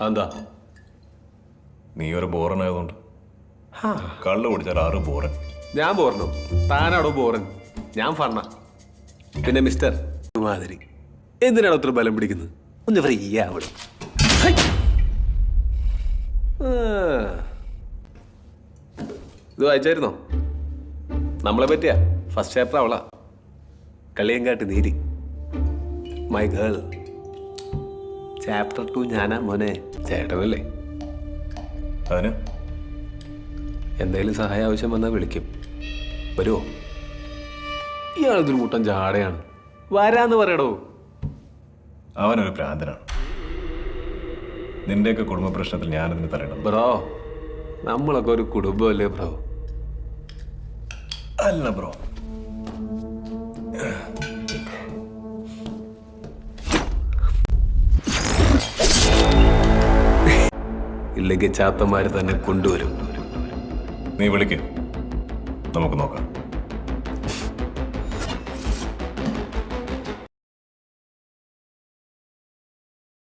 എന്താ? നീ ഒരു ബോറനായതുകൊണ്ട്. കള്ളു കുടിച്ചാൽ 6 ബോറൻ. ഞാൻ ബോറനോ? താനാണോ ബോറൻ? ഞാൻ ഫണ്ണ. പിന്നെ മിസ്റ്റർ മാതിരി എന്തിനാണ് അത്ര ബലം പിടിക്കുന്നത്? ഒന്ന് ഫ്രീ ആവണം. ഇത് വായിച്ചായിരുന്നോ? നമ്മളെ പറ്റിയാ ഫസ്റ്റ് ചാപ്റ്റർ അവളാ. Kaliyankattu Neeri, my girl. Chapter 2 ഞാനാ മോനെ. ചേട്ടനല്ലേ? അതിന് എന്തെങ്കിലും സഹായം ആവശ്യം വന്നാൽ വിളിക്കും. വരുമോ? ഇയാളിതൊരു മുട്ടൻ ജാടയാണ്. വരാന്ന് പറയടോ. അവനൊരു ഭ്രാന്തനാണ്. നിന്റെയൊക്കെ കുടുംബ പ്രശ്നത്തിൽ ഞാനതിന് തരണം. ബ്രോ, നമ്മളൊക്കെ ഒരു കുടുംബമല്ലേ ബ്രോ? അല്ല ബ്രോ, ഇല്ലെങ്കിൽ ചാത്തന്മാര് തന്നെ കൊണ്ടുവരും. നീ വിളിക്ക്, നമുക്ക് നോക്കാം.